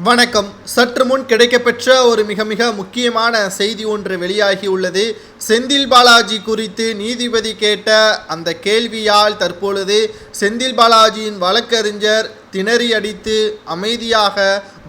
வணக்கம். சற்று முன் கிடைக்கப்பெற்ற ஒரு மிக மிக முக்கியமான செய்தி ஒன்று வெளியாகியுள்ளது. செந்தில் பாலாஜி குறித்து நீதிபதி கேட்ட அந்த கேள்வியால் தற்பொழுது செந்தில் பாலாஜியின் வழக்கறிஞர் திணறி அடித்து அமைதியாக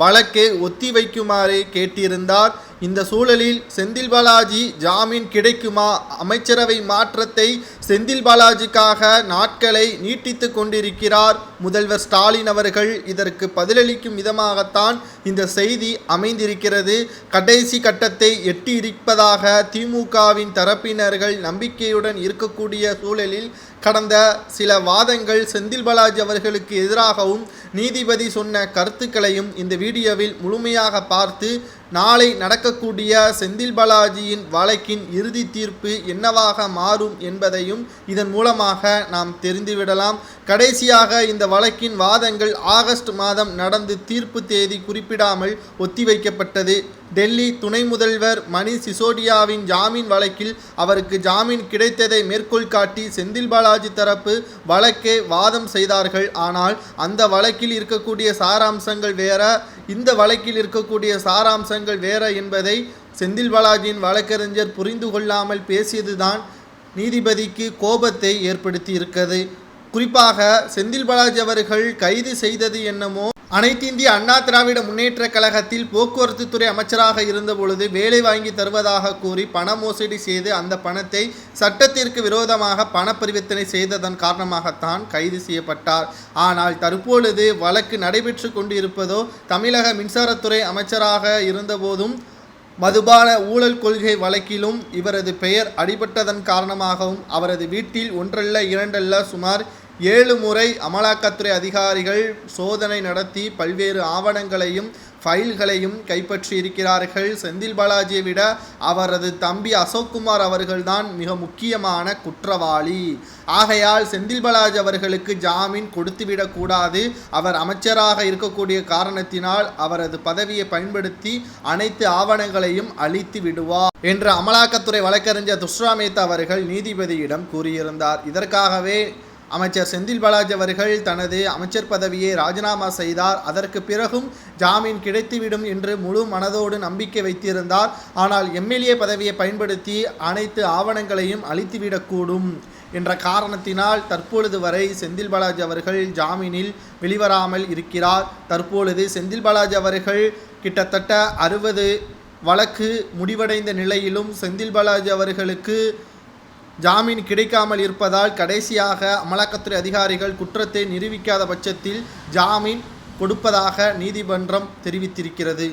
வழக்கை ஒத்திவைக்குமாறு கேட்டிருந்தார். இந்த சூழலில் செந்தில் பாலாஜி ஜாமீன் கிடைக்குமா? அமைச்சரவை மாற்றத்தை செந்தில் பாலாஜிக்காக நாட்களை நீட்டித்து கொண்டிருக்கிறார் முதல்வர் ஸ்டாலின் அவர்கள். இதற்கு பதிலளிக்கும் விதமாகத்தான் இந்த செய்தி அமைந்திருக்கிறது. கடைசி கட்டத்தை எட்டியிருப்பதாக திமுகவின் தரப்பினர்கள் நம்பிக்கையுடன் இருக்கக்கூடிய சூழலில் கடந்த சில வாதங்கள் செந்தில் பாலாஜி அவர்களுக்கு எதிராகவும் நீதிபதி சொன்ன கருத்துக்களையும் இந்த வீடியோவில் முழுமையாக பார்த்து நாளை நடக்கக்கூடிய செந்தில் பாலாஜியின் வழக்கின் இறுதி தீர்ப்பு என்னவாக மாறும் என்பதையும் இதன் மூலமாக நாம் தெரிந்துவிடலாம். கடைசியாக இந்த வழக்கின் வாதங்கள் ஆகஸ்ட் மாதம் நடந்து தீர்ப்பு தேதி குறிப்பிடாமல் ஒத்திவைக்கப்பட்டது. டெல்லி துணை முதல்வர் மணீஷ் சிசோடியாவின் ஜாமீன் வழக்கில் அவருக்கு ஜாமீன் கிடைத்ததை மேற்கோள் காட்டி செந்தில் பாலாஜி தரப்பு வழக்கை வாதம் செய்தார்கள். ஆனால் அந்த வழக்கில் இருக்கக்கூடிய சாராம்சங்கள் வேற, இந்த வழக்கில் இருக்கக்கூடிய சாராம்சங்கள் வேற என்பதை செந்தில் பாலாஜியின் வழக்கறிஞர் புரிந்து கொள்ளாமல் பேசியதுதான் நீதிபதிக்கு கோபத்தை ஏற்படுத்தி இருக்கிறது. குறிப்பாக செந்தில் பாலாஜி அவர்கள் கைது செய்தது என்னமோ அனைத்து இந்திய அண்ணா திராவிட முன்னேற்ற கழகத்தில் போக்குவரத்து துறை அமைச்சராக இருந்தபொழுது வேலை வாங்கி தருவதாக கூறி பண மோசடி செய்து அந்த பணத்தை சட்டத்திற்கு விரோதமாக பண பரிவர்த்தனை செய்ததன் காரணமாகத்தான் கைது செய்யப்பட்டார். ஆனால் தற்பொழுது வழக்கு நடைபெற்று கொண்டிருப்பதோ தமிழக மின்சாரத்துறை அமைச்சராக இருந்தபோதும் மதுபான ஊழல் கொள்கை வழக்கிலும் இவரது பெயர் அடிபட்டதன் காரணமாகவும் அவரது வீட்டில் ஒன்றல்ல இரண்டல்ல சுமார் 7 முறை அமலாக்கத்துறை அதிகாரிகள் சோதனை நடத்தி பல்வேறு ஆவணங்களையும் ஃபைல்களையும் கைப்பற்றியிருக்கிறார்கள். செந்தில் பாலாஜியை விட அவரது தம்பி அசோக்குமார் அவர்கள்தான் மிக முக்கியமான குற்றவாளி. ஆகையால் செந்தில் பாலாஜி அவர்களுக்கு ஜாமீன் கொடுத்துவிடக்கூடாது. அவர் அமைச்சராக இருக்கக்கூடிய காரணத்தினால் அவரது பதவியை பயன்படுத்தி அனைத்து ஆவணங்களையும் அழித்து விடுவார் என்று அமலாக்கத்துறை வழக்கறிஞர் துஷ்ரா மேத்தா அவர்கள் நீதிபதியிடம் கூறியிருந்தார். இதற்காகவே அமைச்சர் செந்தில் பாலாஜி அவர்கள் தனது அமைச்சர் பதவியை ராஜினாமா செய்தார். அதற்கு பிறகும் ஜாமீன் கிடைத்துவிடும் என்று முழு மனதோடு நம்பிக்கை வைத்திருந்தார். ஆனால் எம்எல்ஏ பதவியை பயன்படுத்தி அனைத்து ஆவணங்களையும் அழித்துவிடக்கூடும் என்ற காரணத்தினால் தற்பொழுது வரை செந்தில் பாலாஜி அவர்கள் ஜாமீனில் வெளிவராமல் இருக்கிறார். தற்பொழுது செந்தில் பாலாஜி அவர்கள் கிட்டத்தட்ட 60 வழக்கு முடிவடைந்த நிலையிலும் செந்தில் பாலாஜி அவர்களுக்கு ஜாமீன் கிடைக்காமல் இருப்பதால் கடைசியாக அமலாக்கத்துறை அதிகாரிகள் குற்றத்தை நிரூபிக்காத பட்சத்தில் ஜாமீன் கொடுப்பதாக நீதிமன்றம் தெரிவித்திருக்கிறது.